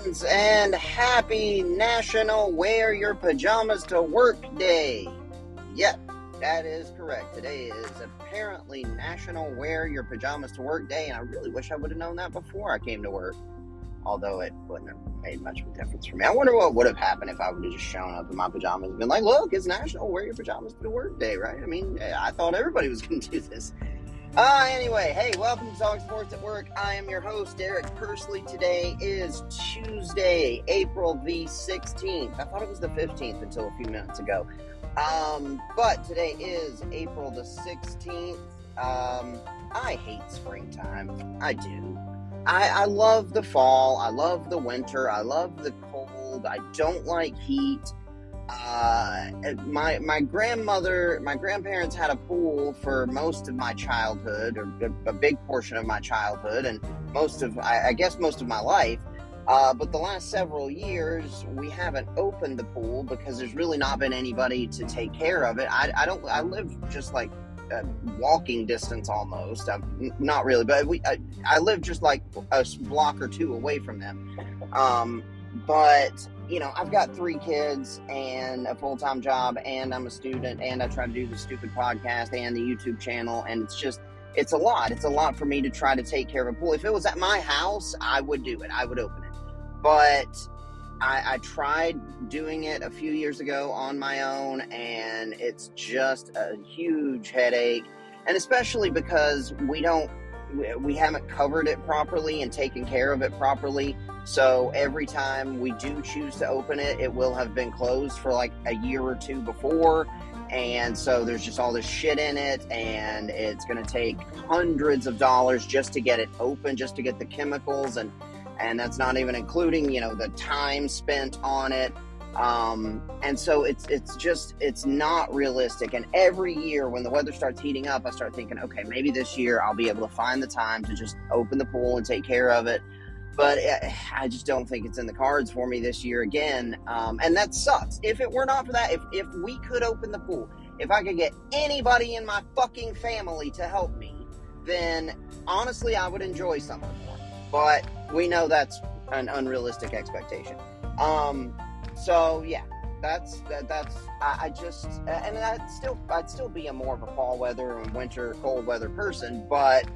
friends, and happy National Wear Your Pajamas to Work Day. Yep, that is correct. Today is apparently National Wear Your Pajamas to Work Day, and I really wish I would have known that before I came to work. Although it wouldn't have made much of a difference for me. I wonder what would have happened if I would have just shown up in my pajamas and been like, look, it's National Wear Your Pajamas to Work Day, right? I mean, I thought everybody was going to do this. Anyway, hey, welcome to Talk Sports at Work. I am your host, Derek Persley. Today is Tuesday, April the 16th. I thought it was the 15th until a few minutes ago. But today is April the 16th. I hate springtime. I do. I love the fall. I love the winter. I love the cold. I don't like heat. My grandparents had a pool for most of my childhood, or a big portion of my childhood, and most of my life. But the last several years, we haven't opened the pool because there's really not been anybody to take care of it. I live just like walking distance almost. Not really, but I live just like a block or two away from them. But you know, I've got 3 kids and a full-time job, and I'm a student, and I try to do the stupid podcast and the YouTube channel, and it's a lot. It's a lot for me to try to take care of a pool. If it was at my house, I would do it. I would open it. But I tried doing it a few years ago on my own, and it's just a huge headache. And especially because we haven't covered it properly and taken care of it properly. So every time we do choose to open it, it will have been closed for like a year or 2 before. And so there's just all this shit in it, and it's going to take hundreds of dollars just to get it open, just to get the chemicals, and that's not even including, you know, the time spent on it. And so it's not realistic. And every year when the weather starts heating up, I start thinking, okay, maybe this year I'll be able to find the time to just open the pool and take care of it. But I just don't think it's in the cards for me this year again. And that sucks. If it were not for that, if we could open the pool, if I could get anybody in my fucking family to help me, then honestly, I would enjoy something more. But we know that's an unrealistic expectation. So yeah, that's I'd still be a more of a fall weather and winter cold weather person, but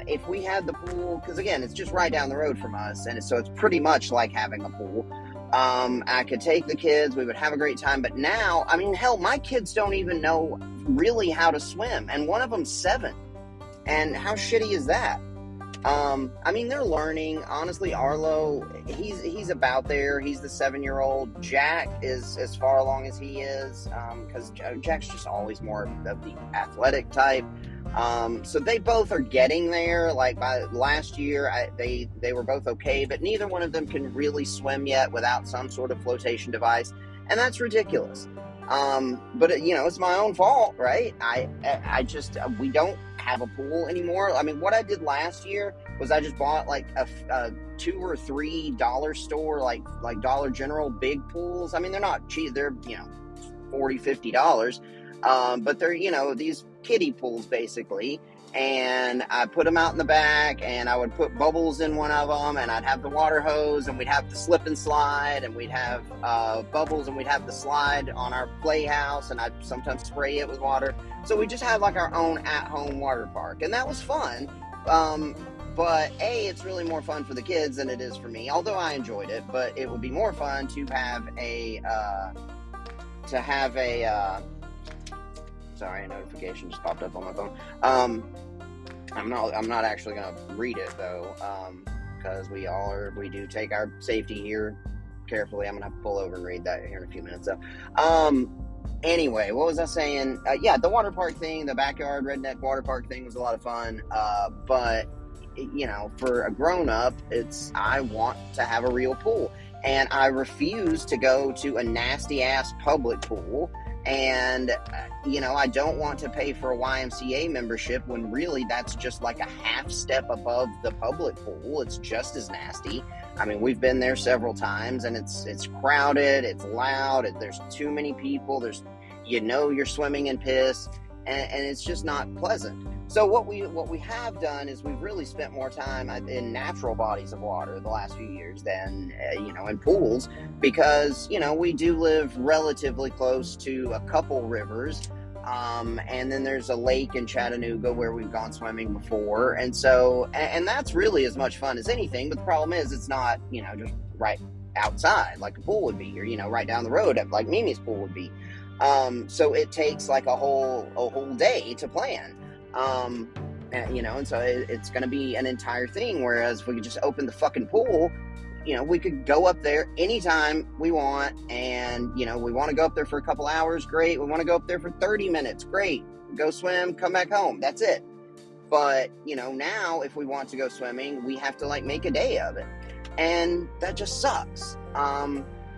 if we had the pool, because again, it's just right down the road from us, and so it's pretty much like having a pool. I could take the kids, we would have a great time. But now, I mean, hell, my kids don't even know really how to swim, and one of them's 7. And how shitty is that? I mean, they're learning. Honestly, Arlo, he's about there. He's the 7-year-old. Jack is as far along as he is, because Jack's just always more of the athletic type. So they both are getting there. Like by last year, they were both okay, but neither one of them can really swim yet without some sort of flotation device, and that's ridiculous. But you know, it's my own fault, right? We don't have a pool anymore. I mean, what I did last year was I just bought like a $2 or $3 store, like Dollar General big pools. I mean, they're not cheap. They're, you know, $40, $50. But they're, you know, these kiddie pools basically. And I put them out in the back, and I would put bubbles in one of them, and I'd have the water hose, and we'd have the slip and slide, and we'd have bubbles, and we'd have the slide on our playhouse, and I'd sometimes spray it with water. So we just had like our own at-home water park, and that was fun. But it's really more fun for the kids than it is for me, although I enjoyed it. But it would be more fun to have a sorry, a notification just popped up on my phone. I'm not actually gonna read it though, because we do take our safety here carefully. I'm gonna have to pull over and read that here in a few minutes. So, anyway, what was I saying? Yeah, the water park thing, the backyard redneck water park thing was a lot of fun. But you know, for a grown up, I want to have a real pool, and I refuse to go to a nasty ass public pool. And, you know, I don't want to pay for a YMCA membership when really that's just like a half step above the public pool. It's just as nasty. I mean, we've been there several times, and it's crowded, it's loud, there's too many people, you know, you're swimming in piss. and it's just not pleasant. So what we have done is we've really spent more time in natural bodies of water the last few years than in pools, because we do live relatively close to a couple rivers, and then there's a lake in Chattanooga where we've gone swimming before, and so and that's really as much fun as anything. But the problem is it's not just right outside like a pool would be, or right down the road like Mimi's pool would be. So it takes like a whole day to plan. And so it's going to be an entire thing. Whereas if we could just open the fucking pool, we could go up there anytime we want. And, we want to go up there for a couple hours. Great. We want to go up there for 30 minutes. Great. Go swim, come back home. That's it. But, now if we want to go swimming, we have to like make a day of it. And that just sucks.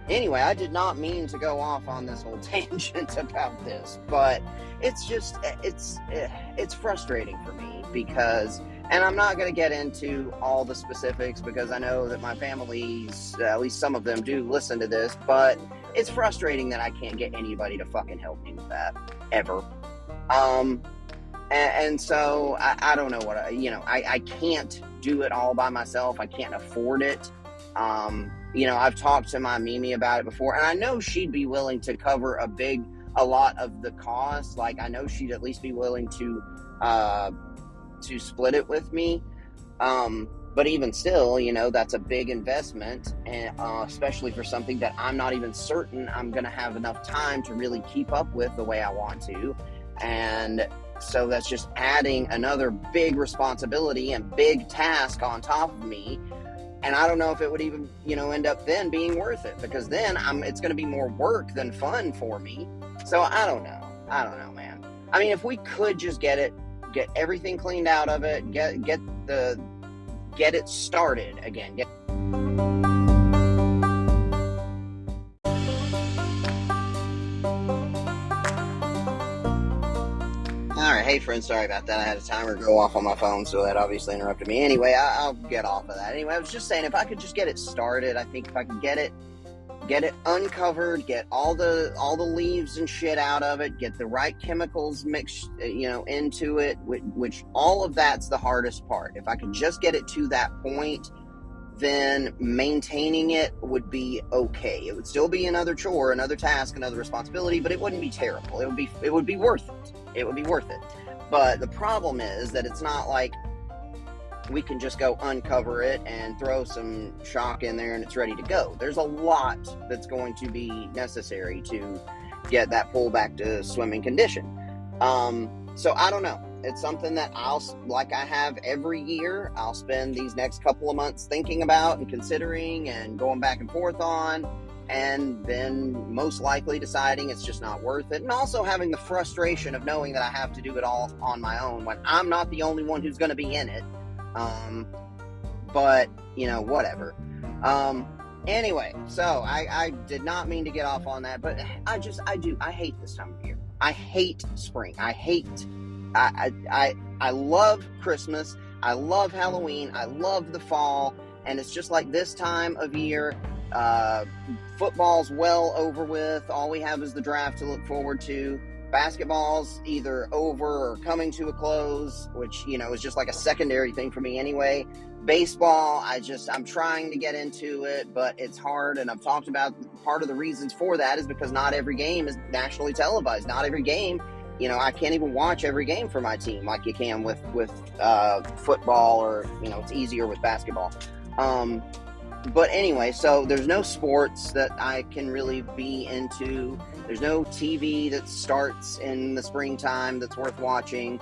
Anyway, I did not mean to go off on this whole tangent about this, but it's just, it's frustrating for me because, and I'm not going to get into all the specifics because I know that my family's, at least some of them do listen to this, but it's frustrating that I can't get anybody to fucking help me with that, ever. And so I don't know what, I can't do it all by myself. I can't afford it. I've talked to my Mimi about it before, and I know she'd be willing to cover a lot of the cost. Like, I know she'd at least be willing to split it with me. But even still, that's a big investment, and especially for something that I'm not even certain I'm going to have enough time to really keep up with the way I want to. And so that's just adding another big responsibility and big task on top of me. And I don't know if it would even, end up then being worth it, because then it's going to be more work than fun for me. So I don't know, man. I mean, if we could just get everything cleaned out of it, get it started again. Alright, hey friends, sorry about that. I had a timer go off on my phone, so that obviously interrupted me. Anyway, I'll get off of that. Anyway, I was just saying, if I could just get it started, I think if I could get it uncovered, get all the leaves and shit out of it, get the right chemicals mixed, into it, which all of that's the hardest part. If I could just get it to that point, then maintaining it would be okay. It would still be another chore, another task, another responsibility, but it wouldn't be terrible. It would be worth it. It would be worth it. But the problem is that it's not like we can just go uncover it and throw some shock in there and it's ready to go. There's a lot that's going to be necessary to get that pool back to swimming condition. So I don't know. It's something that like I have every year, I'll spend these next couple of months thinking about and considering and going back and forth on, and then most likely deciding it's just not worth it. And also having the frustration of knowing that I have to do it all on my own when I'm not the only one who's going to be in it. But, whatever. Anyway, so I did not mean to get off on that, but I hate this time of year. I hate spring. I love Christmas. I love Halloween. I love the fall. And it's just like this time of year, football's well over with. All we have is the draft to look forward to. Basketball's either over or coming to a close, which, is just like a secondary thing for me anyway. Baseball, I'm trying to get into it, but it's hard. And I've talked about part of the reasons for that is because not every game is nationally televised. Not every game, I can't even watch every game for my team like you can with football, or, it's easier with basketball. But anyway, so there's no sports that I can really be into. There's no TV that starts in the springtime that's worth watching.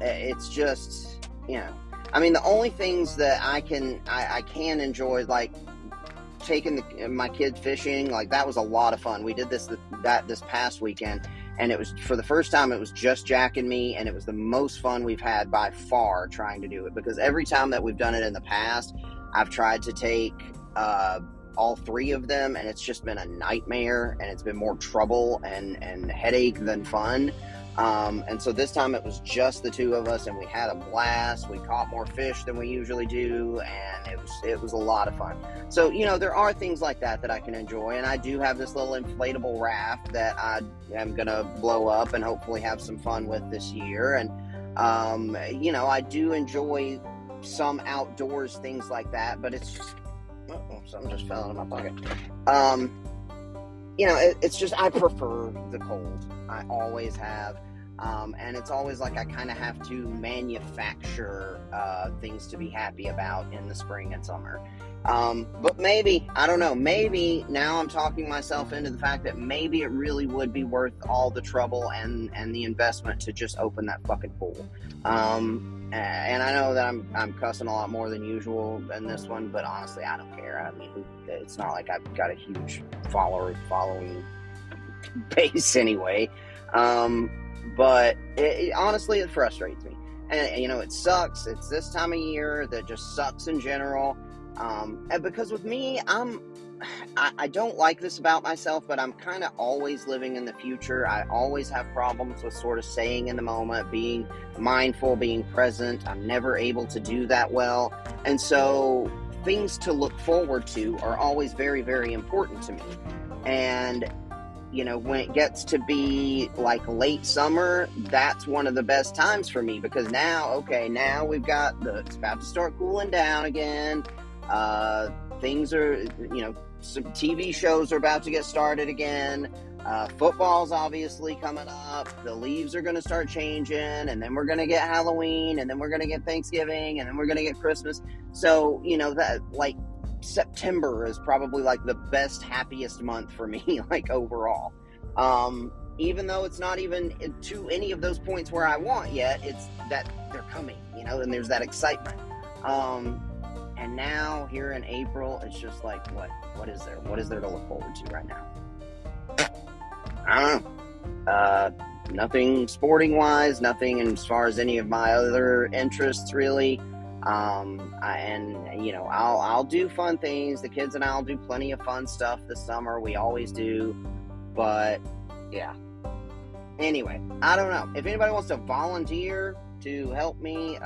It's just, the only things that I can enjoy, like taking my kids fishing, like that was a lot of fun. We did this past weekend, and it was, for the first time, it was just Jack and me, and it was the most fun we've had by far trying to do it, because every time that we've done it in the past, I've tried to take all three of them, and it's just been a nightmare, and it's been more trouble and headache than fun. And so this time it was just the two of us, and we had a blast. We caught more fish than we usually do, and it was a lot of fun. So there are things like that I can enjoy, and I do have this little inflatable raft that I am gonna blow up and hopefully have some fun with this year. And I do enjoy some outdoors things like that, but it's just something just fell out of my pocket. It's just I prefer the cold. I always have. And it's always like I kind of have to manufacture things to be happy about in the spring and summer. But maybe, I don't know, maybe now I'm talking myself into the fact that maybe it really would be worth all the trouble and the investment to just open that fucking pool. And I know that I'm cussing a lot more than usual in this one, but honestly, I don't care. I mean, it's not like I've got a huge following base anyway. But honestly, it frustrates me. And, it sucks. It's this time of year that just sucks in general. And because with me, I don't like this about myself, but I'm kind of always living in the future. I always have problems with sort of staying in the moment, being mindful, being present. I'm never able to do that well. And so things to look forward to are always very, very important to me. And when it gets to be like late summer, that's one of the best times for me because now we've got it's about to start cooling down again. Things are, some TV shows are about to get started again. Football's obviously coming up. The leaves are going to start changing, and then we're going to get Halloween, and then we're going to get Thanksgiving, and then we're going to get Christmas. So, that like September is probably like the best, happiest month for me, like overall. Even though it's not even to any of those points where I want yet, it's that they're coming, and there's that excitement. And now here in April, it's just like, what is there? What is there to look forward to right now? I don't know. Nothing sporting wise, nothing as far as any of my other interests really. I'll do fun things. The kids and I'll do plenty of fun stuff this summer. We always do. But yeah. Anyway, I don't know. If anybody wants to volunteer to help me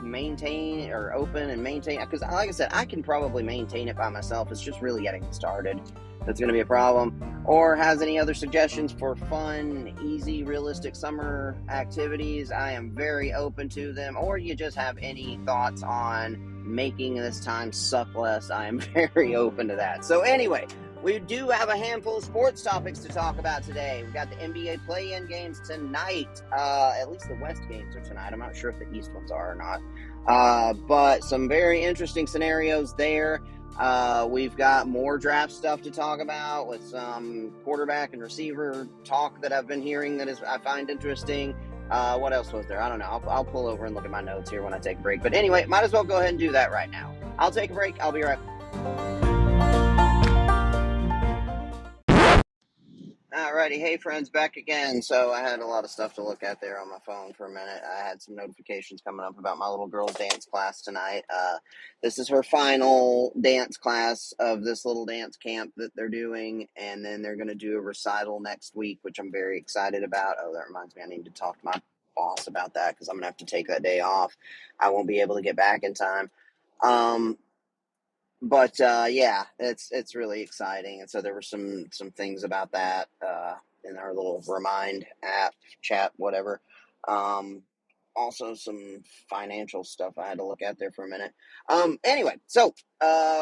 maintain or open and maintain, because like I said, I can probably maintain it by myself. It's just really getting started that's going to be a problem. Or has any other suggestions for fun, easy, realistic summer activities, I am very open to them. Or you just have any thoughts on making this time suck less, I am very open to that. So anyway, we do have a handful of sports topics to talk about today. We've got the NBA play-in games tonight. At least the West games are tonight. I'm not sure if the East ones are or not. But some very interesting scenarios there. We've got more draft stuff to talk about with some quarterback and receiver talk that I've been hearing I find interesting. What else was there? I don't know. I'll pull over and look at my notes here when I take a break. But anyway, might as well go ahead and do that right now. I'll take a break. I'll be right back. Alrighty, hey friends, back again. So I had a lot of stuff to look at there on my phone for a minute. I had some notifications coming up about my little girl's dance class tonight. This is her final dance class of this little dance camp that they're doing, and then they're going to do a recital next week, which I'm very excited about. Oh, that reminds me, I need to talk to my boss about that because I'm going to have to take that day off. I won't be able to get back in time. But yeah, it's really exciting, and so there were some things about that in our little Remind app, chat, whatever. Also some financial stuff I had to look at there for a minute. Anyway, so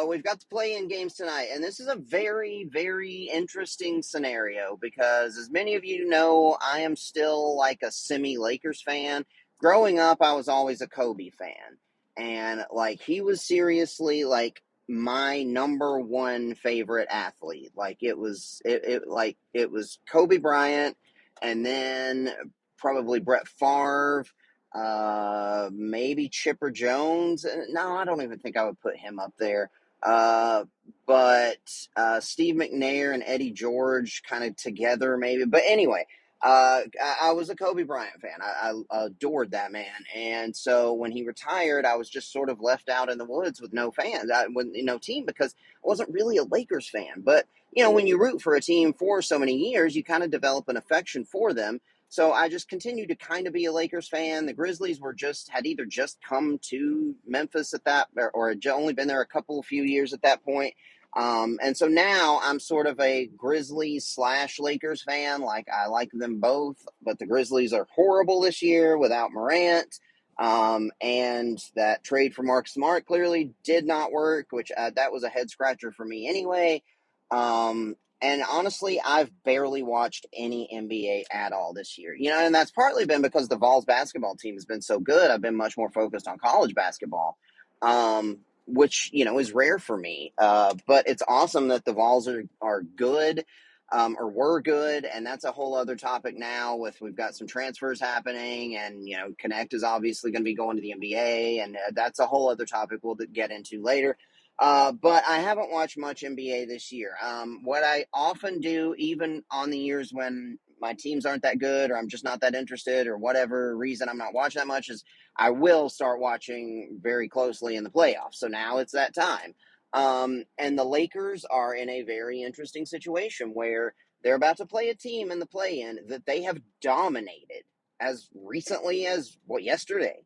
we've got the play-in games tonight, and this is a very, very interesting scenario because, as many of you know, I am still like a semi-Lakers fan. Growing up, I was always a Kobe fan, and like he was seriously like my number one favorite athlete. Like it was Kobe Bryant, and then probably Brett Favre, maybe Chipper Jones. No, I don't even think I would put him up there. But Steve McNair and Eddie George kind of together maybe. But anyway, I was a Kobe Bryant fan. I adored that man. And so when he retired, I was just sort of left out in the woods with no fans, with no team, because I wasn't really a Lakers fan. But, when you root for a team for so many years, you kind of develop an affection for them. So I just continue to kind of be a Lakers fan. The Grizzlies had either just come to Memphis at that, or had only been there a few years at that point. And so now I'm sort of a Grizzlies / Lakers fan. Like, I like them both, but the Grizzlies are horrible this year without Morant. And that trade for Mark Smart clearly did not work, which that was a head scratcher for me anyway. And honestly, I've barely watched any NBA at all this year. And that's partly been because the Vols basketball team has been so good. I've been much more focused on college basketball, which, is rare for me. But it's awesome that the Vols are good, or were good. And that's a whole other topic now we've got some transfers happening, and, Connect is obviously going to be going to the NBA, and that's a whole other topic we'll get into later. But I haven't watched much NBA this year. What I often do, even on the years when my teams aren't that good, or I'm just not that interested, or whatever reason I'm not watching that much, is I will start watching very closely in the playoffs. So now it's that time. And the Lakers are in a very interesting situation where they're about to play a team in the play-in that they have dominated as recently as, yesterday.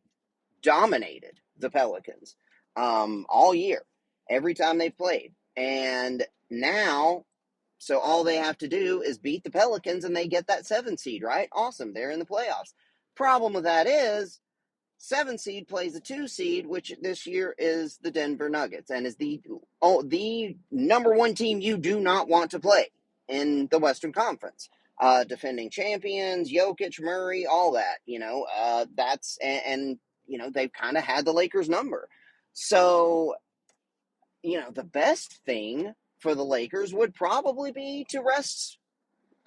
Dominated the Pelicans all year, every time they've played. And now, so all they have to do is beat the Pelicans and they get that 7 seed, right? Awesome. They're in the playoffs. Problem with that is 7 seed plays a 2 seed, which this year is the Denver Nuggets, and is the number 1 team you do not want to play in the Western Conference. Defending champions, Jokic, Murray, all that, that's, and they've kind of had the Lakers number. So, the best thing for the Lakers would probably be to rest,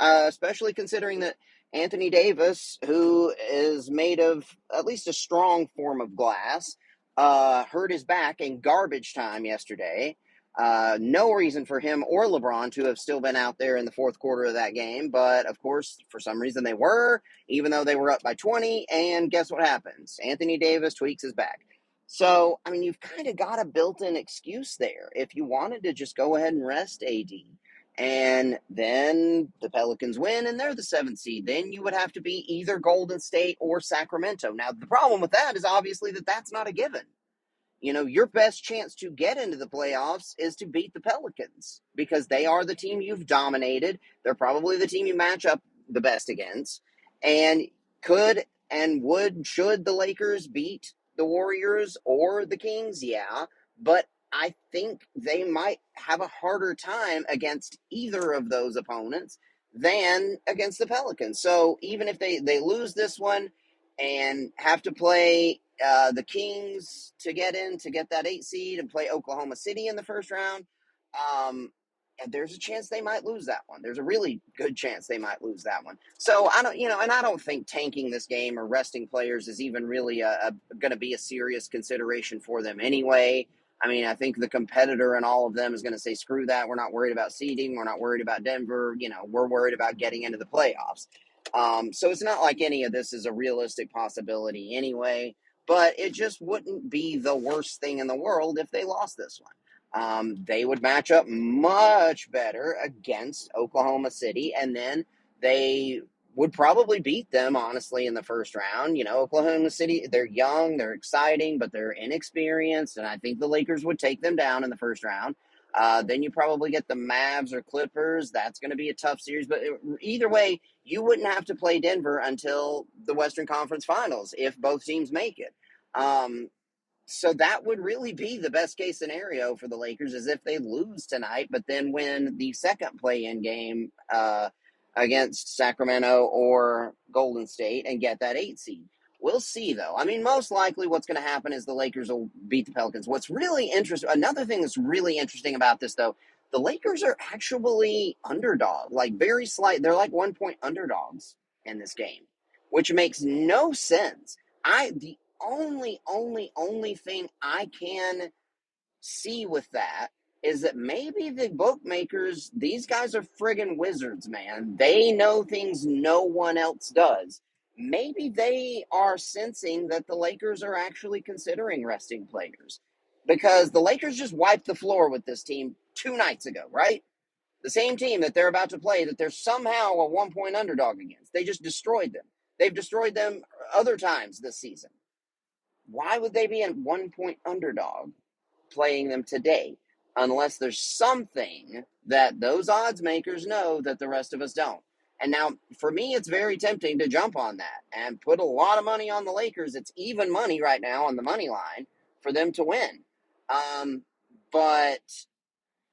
especially considering that Anthony Davis, who is made of at least a strong form of glass, hurt his back in garbage time yesterday. No reason for him or LeBron to have still been out there in the fourth quarter of that game. But, of course, for some reason they were, even though they were up by 20. And guess what happens? Anthony Davis tweaks his back. So, I mean, you've kind of got a built-in excuse there. If you wanted to just go ahead and rest AD, and then the Pelicans win and they're the 7th seed, then you would have to be either Golden State or Sacramento. Now, the problem with that is obviously that's not a given. Your best chance to get into the playoffs is to beat the Pelicans, because they are the team you've dominated. They're probably the team you match up the best against. And should the Lakers beat the Warriors or the Kings? Yeah. But I think they might have a harder time against either of those opponents than against the Pelicans. So even if they lose this one and have to play the Kings to get that 8 seed, and play Oklahoma City in the first round, and there's a chance they might lose that one. There's a really good chance they might lose that one. So I don't, and I don't think tanking this game or resting players is even really going to be a serious consideration for them anyway. I mean, I think the competitor in all of them is going to say, screw that. We're not worried about seeding. We're not worried about Denver. We're worried about getting into the playoffs. So it's not like any of this is a realistic possibility anyway, but it just wouldn't be the worst thing in the world if they lost this one. They would match up much better against Oklahoma City, and then they would probably beat them, honestly, in the first round. Oklahoma City, they're young, they're exciting, but they're inexperienced, and I think the Lakers would take them down in the first round. Then you probably get the Mavs or Clippers. That's going to be a tough series, but either way, you wouldn't have to play Denver until the Western Conference Finals if both teams make it. So that would really be the best case scenario for the Lakers, is if they lose tonight, but then win the second play-in game against Sacramento or Golden State and get that 8 seed. We'll see, though. I mean, most likely what's going to happen is the Lakers will beat the Pelicans. What's really interesting, another thing that's really interesting about this, though, the Lakers are actually underdog, like very slight. They're like 1-point underdogs in this game, which makes no sense. The only thing I can see with that is that maybe the bookmakers, these guys are friggin' wizards, man. They know things no one else does. Maybe they are sensing that the Lakers are actually considering resting players, because the Lakers just wiped the floor with this team 2 nights ago, right? the same team that they're about to play, that they're somehow a 1-point underdog against. They just destroyed them. They've destroyed them other times this season. Why would they be a 1-point underdog playing them today unless there's something that those odds makers know that the rest of us don't? And now, for me, it's very tempting to jump on that and put a lot of money on the Lakers. It's even money right now on the money line for them to win. But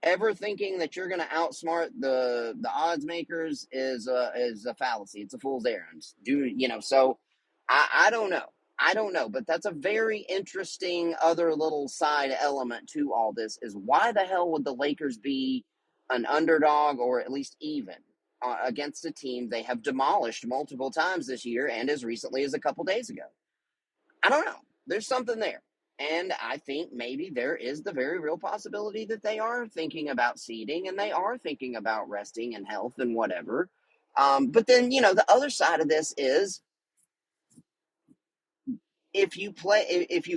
ever thinking that you're going to outsmart the odds makers is a fallacy. It's a fool's errand. So I don't know. I don't know, but that's a very interesting other little side element to all this is why the hell would the Lakers be an underdog or at least even against a team they have demolished multiple times this year and as recently as a couple days ago? I don't know. There's something there. And I think maybe there is the very real possibility that they are thinking about seeding and they are thinking about resting and health and whatever. But then, the other side of this is if you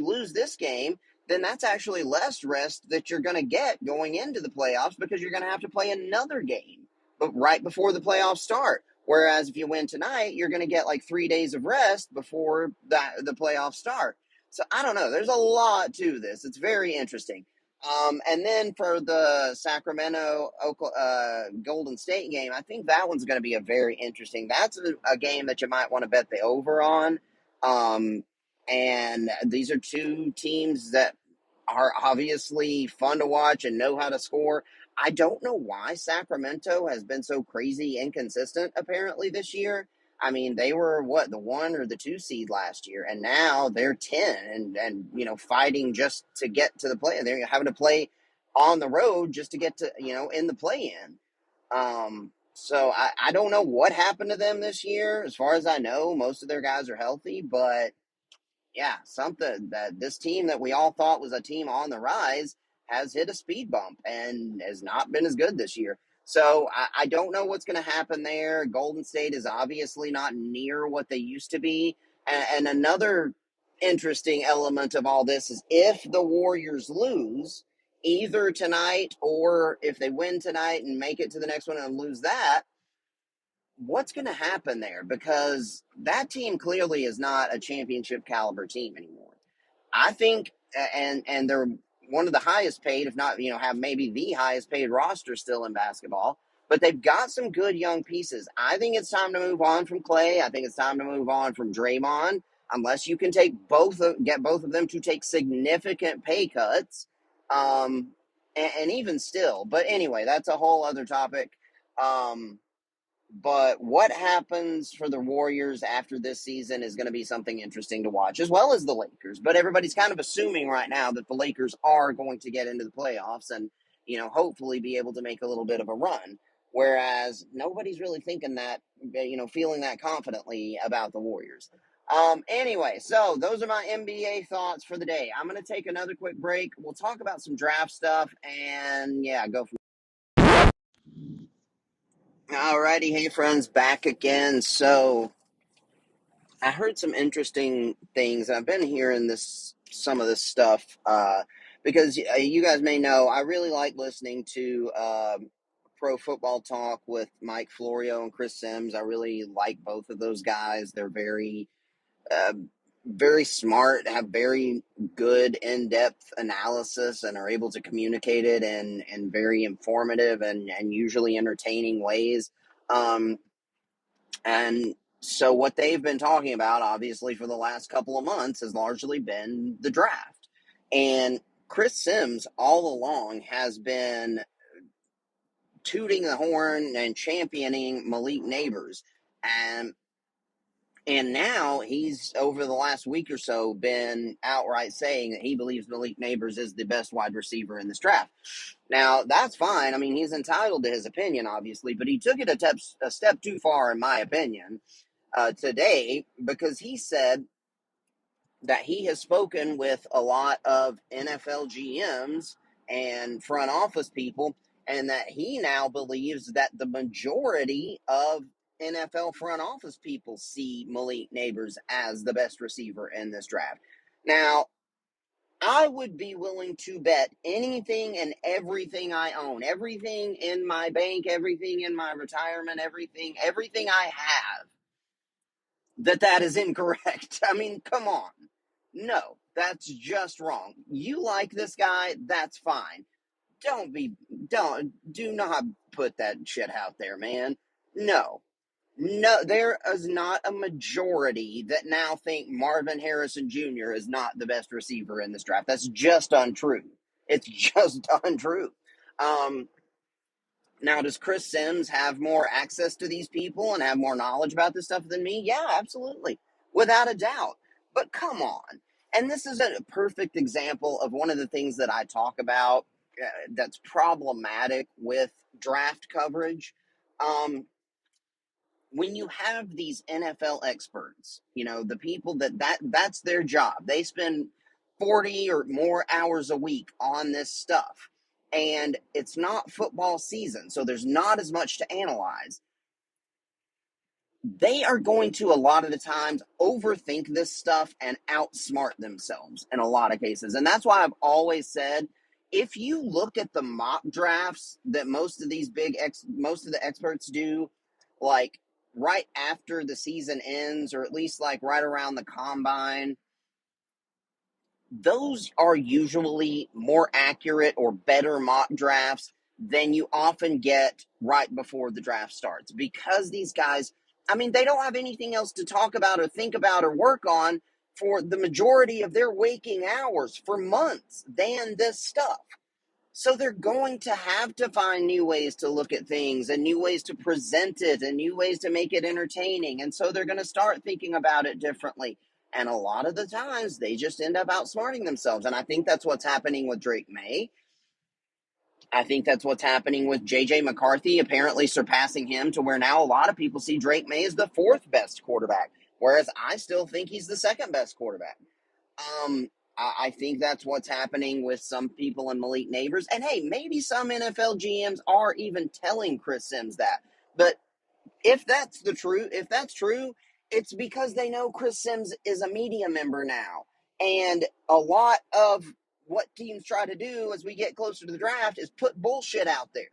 lose this game, then that's actually less rest that you're going to get going into the playoffs because you're going to have to play another game, but right before the playoffs start. Whereas if you win tonight, you're going to get like 3 days of rest before the playoffs start. So I don't know. There's a lot to this. It's very interesting. And then for the Sacramento Golden State game, I think that one's going to be a very interesting. That's a game that you might want to bet the over on. And these are two teams that are obviously fun to watch and know how to score. I don't know why Sacramento has been so crazy inconsistent apparently this year. I mean, they were the 1 or the 2 seed last year, and now they're 10 and fighting just to get to the play. They're having to play on the road just to get to, in the play in. So I don't know what happened to them this year. As far as I know, most of their guys are healthy, but yeah, something that this team that we all thought was a team on the rise has hit a speed bump and has not been as good this year. So I don't know what's going to happen there. Golden State is obviously not near what they used to be. And another interesting element of all this is if the Warriors lose, either tonight or if they win tonight and make it to the next one and lose that, what's going to happen there? Because that team clearly is not a championship caliber team anymore. I think, and they're one of the highest paid, if not, have maybe the highest paid roster still in basketball, but they've got some good young pieces. I think it's time to move on from Clay. I think it's time to move on from Draymond, unless you can get both of them to take significant pay cuts. And even still, but anyway, that's a whole other topic. But what happens for the Warriors after this season is going to be something interesting to watch, as well as the Lakers. But everybody's kind of assuming right now that the Lakers are going to get into the playoffs and, hopefully be able to make a little bit of a run. Whereas nobody's really thinking that, feeling that confidently about the Warriors. Anyway, so those are my NBA thoughts for the day. I'm going to take another quick break. We'll talk about some draft stuff and, yeah, go from Alrighty, hey friends, back again. So I heard some interesting things. I've been hearing some of this stuff because you guys may know I really like listening to Pro Football Talk with Mike Florio and Chris Sims. I really like both of those guys. They're uh, very smart, have very good in-depth analysis, and are able to communicate it in very informative and usually entertaining ways. And so what they've been talking about, obviously, for the last couple of months has largely been the draft. And Chris Sims all along has been tooting the horn and championing Malik Nabers. And now he's, over the last week or so, been outright saying that he believes Malik Nabers is the best wide receiver in this draft. Now, that's fine. I mean, he's entitled to his opinion, obviously, but he took it a step too far, in my opinion, today, because he said that he has spoken with a lot of NFL GMs and front office people, and that he now believes that the majority of NFL front office people see Malik Nabers as the best receiver in this draft. Now, I would be willing to bet anything and everything I own, everything in my bank, everything in my retirement, everything I have, that is incorrect. I mean, come on. No, that's just wrong. You like this guy, that's fine. Do not put that shit out there, man. No. No, there is not a majority that now think Marvin Harrison Jr. is not the best receiver in this draft. That's just untrue. It's just untrue. Um, Now, does Chris Sims have more access to these people and have more knowledge about this stuff than me? Yeah, absolutely. Without a doubt. But come on. And this is a perfect example of one of the things that I talk about that's problematic with draft coverage. Um, when you have these NFL experts, the people that's their job. They spend 40 or more hours a week on this stuff. And it's not football season, so there's not as much to analyze. They are going to, a lot of the times, overthink this stuff and outsmart themselves in a lot of cases. And that's why I've always said, if you look at the mock drafts that most of the experts do, like right after the season ends, or at least like right around the combine, those are usually more accurate or better mock drafts than you often get right before the draft starts, because these guys, I mean, they don't have anything else to talk about or think about or work on for the majority of their waking hours for months than this stuff. So they're going to have to find new ways to look at things and new ways to present it and new ways to make it entertaining. And so they're going to start thinking about it differently. And a lot of the times they just end up outsmarting themselves. And I think that's what's happening with Drake May. I think that's what's happening with J.J. McCarthy, apparently surpassing him to where now a lot of people see Drake May as the fourth best quarterback, whereas I still think he's the second best quarterback. I think that's what's happening with some people in Malik Neighbors. And hey, maybe some NFL GMs are even telling Chris Sims that. But if that's true, it's because they know Chris Sims is a media member now. And a lot of what teams try to do as we get closer to the draft is put bullshit out there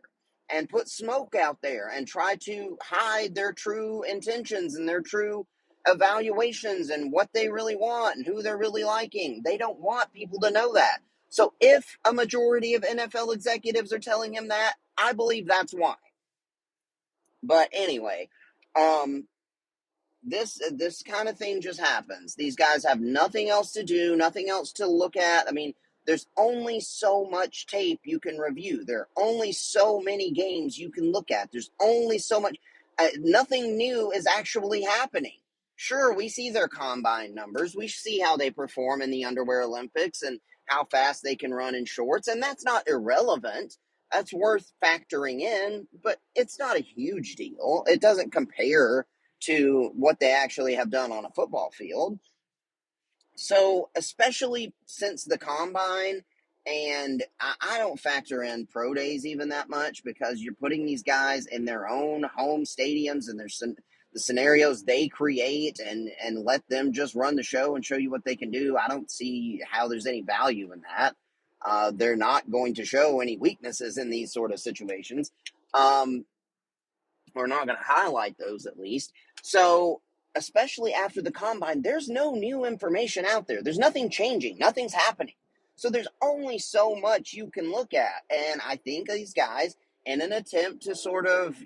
and put smoke out there and try to hide their true intentions and their true evaluations and what they really want and who they're really liking. They don't want people to know that. So if a majority of NFL executives are telling him that, I believe that's why. But anyway, um, this kind of thing just happens. These guys have nothing else to do, nothing else to look at. I mean, there's only so much tape you can review. There are only so many games you can look at. There's only so much. Nothing new is actually happening. Sure, we see their combine numbers. We see how they perform in the underwear Olympics and how fast they can run in shorts, and that's not irrelevant. That's worth factoring in, but it's not a huge deal. It doesn't compare to what they actually have done on a football field. So, especially since the combine, and I don't factor in pro days even that much, because you're putting these guys in their own home stadiums and the scenarios they create, and let them just run the show and show you what they can do. I don't see how there's any value in that. They're not going to show any weaknesses in these sort of situations. We're not going to highlight those, at least. So, especially after the combine, there's no new information out there. There's nothing changing. Nothing's happening. So there's only so much you can look at. And I think these guys, in an attempt to sort of,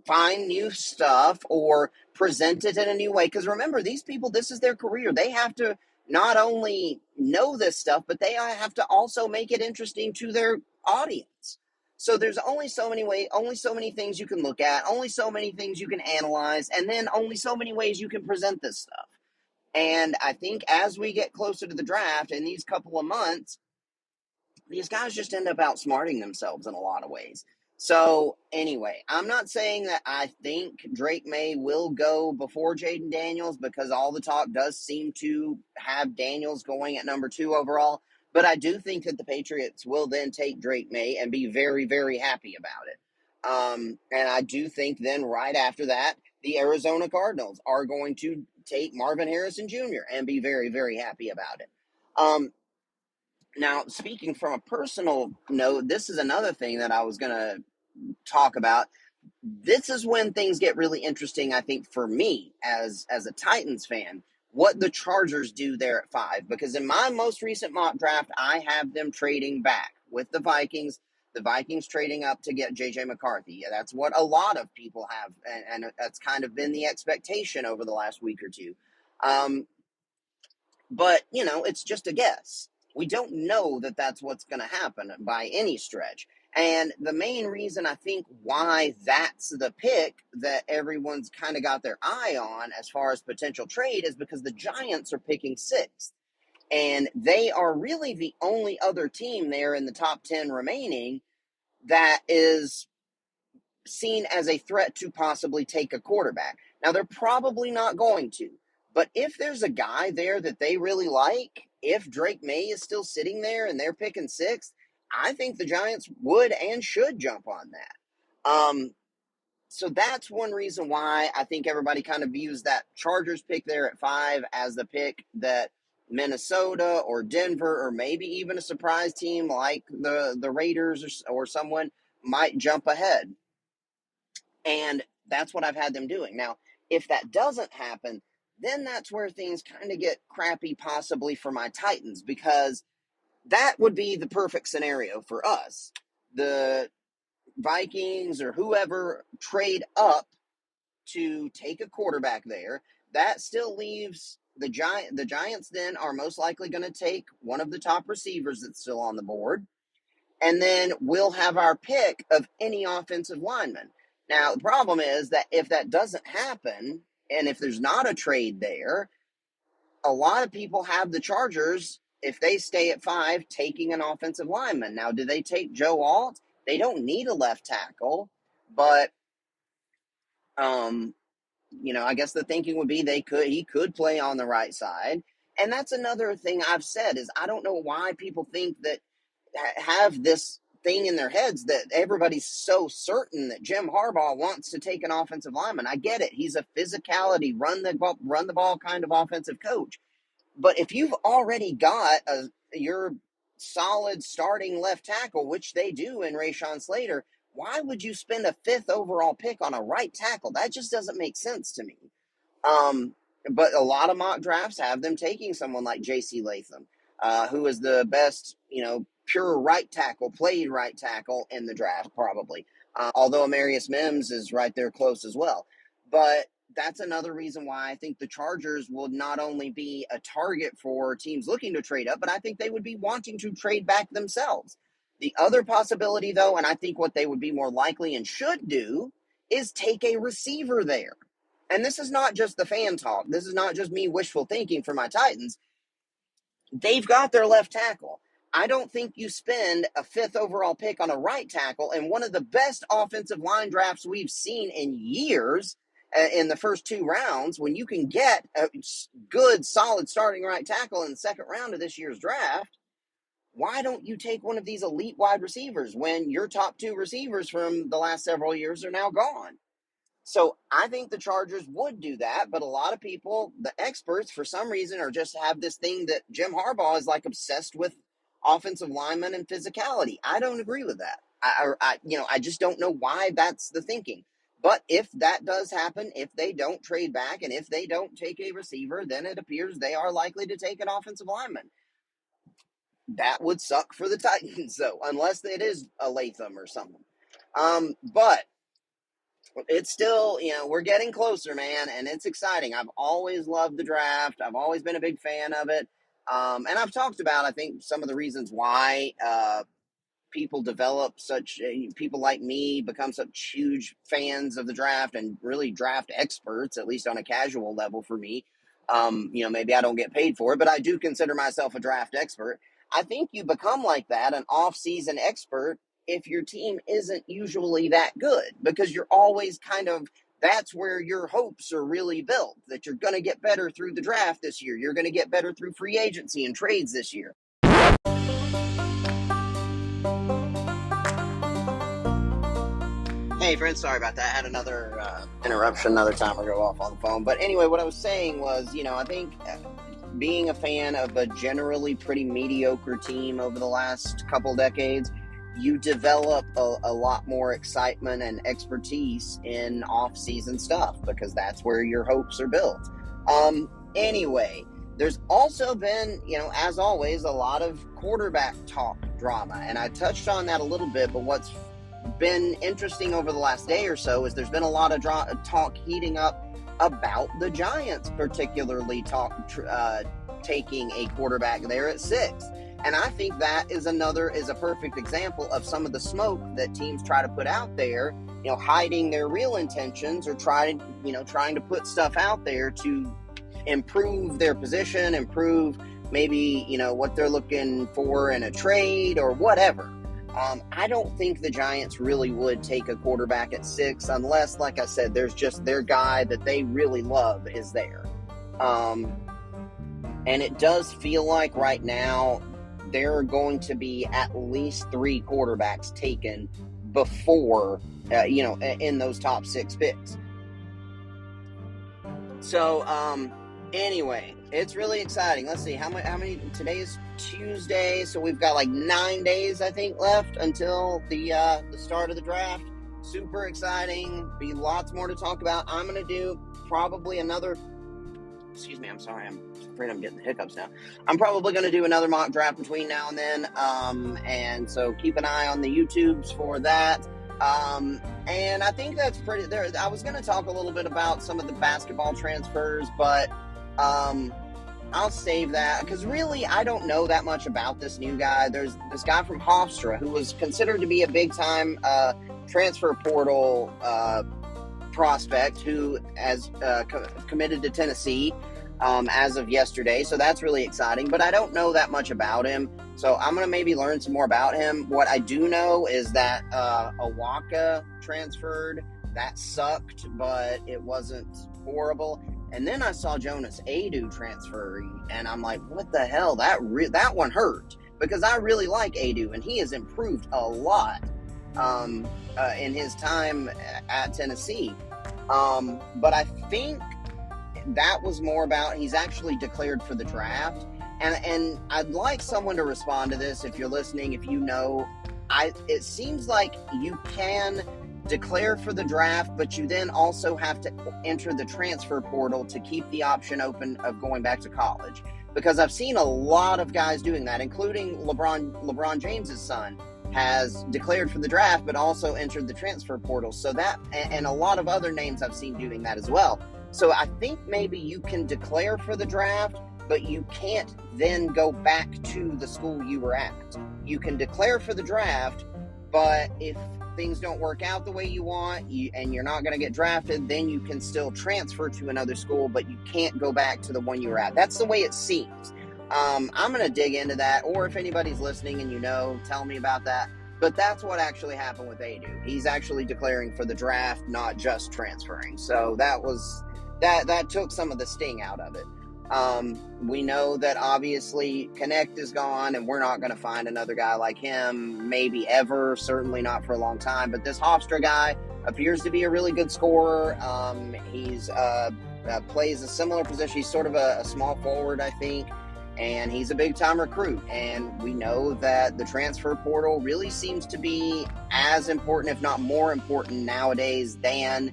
find new stuff or present it in a new way. Because remember, these people, this is their career. They have to not only know this stuff, but they have to also make it interesting to their audience. So there's only so many ways, only so many things you can look at, only so many things you can analyze, and then only so many ways you can present this stuff. And I think as we get closer to the draft in these couple of months, these guys just end up outsmarting themselves in a lot of ways. So anyway, I'm not saying that I think Drake May will go before Jayden Daniels, because all the talk does seem to have Daniels going at number 2 overall. But I do think that the Patriots will then take Drake May and be very, very happy about it. And I do think then right after that, the Arizona Cardinals are going to take Marvin Harrison Jr. and be very, very happy about it. Now, speaking from a personal note, this is another thing that I was going to talk about. This is when things get really interesting, I think, for me as a Titans fan, what the Chargers do there at 5. Because in my most recent mock draft, I have them trading back with the Vikings trading up to get J.J. McCarthy. That's what a lot of people have, and that's kind of been the expectation over the last week or two. But, it's just a guess. We don't know that that's what's going to happen by any stretch. And the main reason I think why that's the pick that everyone's kind of got their eye on as far as potential trade is because the Giants are picking 6th. And they are really the only other team there in the top 10 remaining that is seen as a threat to possibly take a quarterback. Now, they're probably not going to. But if there's a guy there that they really like, if Drake May is still sitting there and they're picking 6th, I think the Giants would and should jump on that. So that's one reason why I think everybody kind of views that Chargers pick there at 5 as the pick that Minnesota or Denver or maybe even a surprise team like the Raiders or someone might jump ahead. And that's what I've had them doing. Now, if that doesn't happen, then that's where things kind of get crappy possibly for my Titans, because that would be the perfect scenario for us. The Vikings or whoever trade up to take a quarterback there. That still leaves the Giants then are most likely going to take one of the top receivers that's still on the board. And then we'll have our pick of any offensive lineman. Now, the problem is that if that doesn't happen, and if there's not a trade there, a lot of people have the Chargers, if they stay at 5, taking an offensive lineman. Now, do they take Joe Alt? They don't need a left tackle, but, I guess the thinking would be he could play on the right side. And that's another thing I've said is I don't know why people think that have this thing in their heads that everybody's so certain that Jim Harbaugh wants to take an offensive lineman. I get it. He's a physicality, run the ball kind of offensive coach. But if you've already got your solid starting left tackle, which they do in Rashawn Slater, why would you spend a 5th overall pick on a right tackle? That just doesn't make sense to me. But a lot of mock drafts have them taking someone like J.C. Latham, who is the best, pure right tackle, played right tackle in the draft, probably. Although Amarius Mims is right there close as well. But that's another reason why I think the Chargers will not only be a target for teams looking to trade up, but I think they would be wanting to trade back themselves. The other possibility, though, and I think what they would be more likely and should do, is take a receiver there. And this is not just the fan talk. This is not just me wishful thinking for my Titans. They've got their left tackle. I don't think you spend a 5th overall pick on a right tackle in one of the best offensive line drafts we've seen in years in the first 2 rounds when you can get a good, solid starting right tackle in the second round of this year's draft. Why don't you take one of these elite wide receivers when your top 2 receivers from the last several years are now gone? So I think the Chargers would do that, but a lot of people, the experts, for some reason, are just have this thing that Jim Harbaugh is like obsessed with offensive linemen and physicality. I don't agree with that. I just don't know why that's the thinking. But if that does happen, if they don't trade back and if they don't take a receiver, then it appears they are likely to take an offensive lineman. That would suck for the Titans, though, unless it is a Latham or something. But it's still, we're getting closer, man, and it's exciting. I've always loved the draft. I've always been a big fan of it. And I've talked about, I think, some of the reasons why people like me become such huge fans of the draft and really draft experts, at least on a casual level for me. Maybe I don't get paid for it, but I do consider myself a draft expert. I think you become like that, an off-season expert, if your team isn't usually that good, because you're always that's where your hopes are really built, that you're going to get better through the draft this year. You're going to get better through free agency and trades this year. Hey, friends, sorry about that. I had another interruption, another timer go off on the phone. But anyway, what I was saying was, I think being a fan of a generally pretty mediocre team over the last couple decades, you develop a lot more excitement and expertise in off-season stuff because that's where your hopes are built. Anyway, there's also been, as always, a lot of quarterback talk drama. And I touched on that a little bit, but what's been interesting over the last day or so is there's been a lot of talk heating up about the Giants, particularly taking a quarterback there at 6. And I think that is a perfect example of some of the smoke that teams try to put out there, hiding their real intentions or trying to put stuff out there to improve their position, improve maybe, what they're looking for in a trade or whatever. I don't think the Giants really would take a quarterback at 6 unless, like I said, there's just their guy that they really love is there. And it does feel like right now there are going to be at least 3 quarterbacks taken before, in those top 6 picks. So, anyway, it's really exciting. Let's see, how many, today is Tuesday, so we've got like 9 days, I think, left until the start of the draft. Super exciting. Be lots more to talk about. I'm going to do probably another, I'm sorry, I'm afraid I'm getting the hiccups now. I'm probably going to do another mock draft between now and then, and so keep an eye on the YouTubes for that. And I think that's pretty there. I was going to talk a little bit about some of the basketball transfers, but I'll save that because really I don't know that much about this new guy. There's this guy from Hofstra who was considered to be a big-time transfer portal prospect who has committed to Tennessee as of yesterday. So that's really exciting, but I don't know that much about him. So I'm going to maybe learn some more about him. What I do know is that Awaka transferred. That sucked, but it wasn't horrible. And then I saw Jonas Adu transferring, and I'm like, what the hell? That one hurt because I really like Adu, and he has improved a lot in his time at Tennessee. But I think that was more about he's actually declared for the draft. And I'd like someone to respond to this if you're listening, if you know. It seems like you can declare for the draft, but you then also have to enter the transfer portal to keep the option open of going back to college. Because I've seen a lot of guys doing that, including LeBron James's son has declared for the draft, but also entered the transfer portal. So that, and a lot of other names I've seen doing that as well. So I think maybe you can declare for the draft, but you can't then go back to the school you were at. You can declare for the draft, but if things don't work out the way you want and you're not going to get drafted, then you can still transfer to another school, but you can't go back to the one you were at. That's the way it seems. I'm going to dig into that, or if anybody's listening and tell me about that. But that's what actually happened with Adu. He's actually declaring for the draft, not just transferring. So that took some of the sting out of it. We know that obviously Connect is gone and we're not going to find another guy like him, maybe ever, certainly not for a long time. But this Hofstra guy appears to be a really good scorer. He's plays a similar position. He's sort of a small forward, I think, and he's a big-time recruit. And we know that the transfer portal really seems to be as important, if not more important nowadays than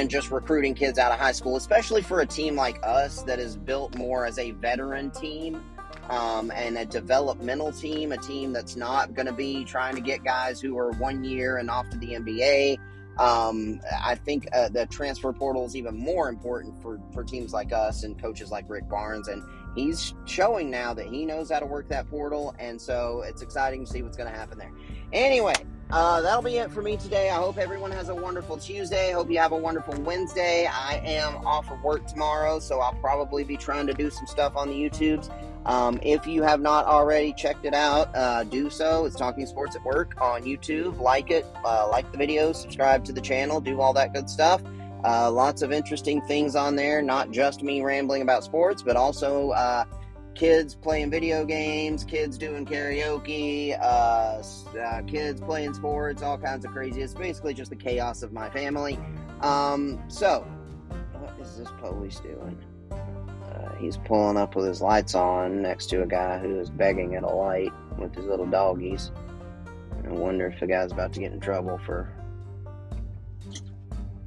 just recruiting kids out of high school, especially for a team like us that is built more as a veteran team and a developmental team, a team that's not going to be trying to get guys who are 1 year and off to the NBA. I think the transfer portal is even more important for teams like us and coaches like Rick Barnes, and he's showing now that he knows how to work that portal, and so it's exciting to see what's going to happen there. Anyway, that'll be it for me today. I hope everyone has a wonderful Tuesday. Hope you have a wonderful Wednesday. I am off of work tomorrow, so I'll probably be trying to do some stuff on the YouTubes. If you have not already checked it out, do so. It's Talking Sports at Work on YouTube. Like it, like the video, subscribe to the channel, do all that good stuff. Lots of interesting things on there, not just me rambling about sports, but also kids playing video games, kids doing karaoke, kids playing sports, all kinds of crazy. It's basically just the chaos of my family. So, what is this police doing? He's pulling up with his lights on next to a guy who is begging at a light with his little doggies. I wonder if the guy's about to get in trouble for...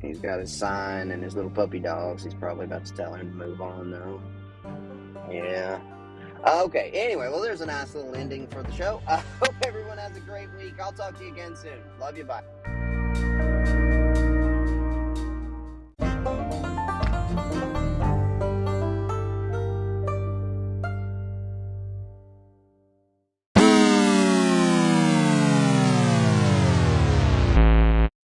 He's got his sign and his little puppy dogs. He's probably about to tell him to move on, though. Yeah. Okay, anyway, well, there's a nice little ending for the show. I hope everyone has a great week. I'll talk to you again soon. Love you, bye.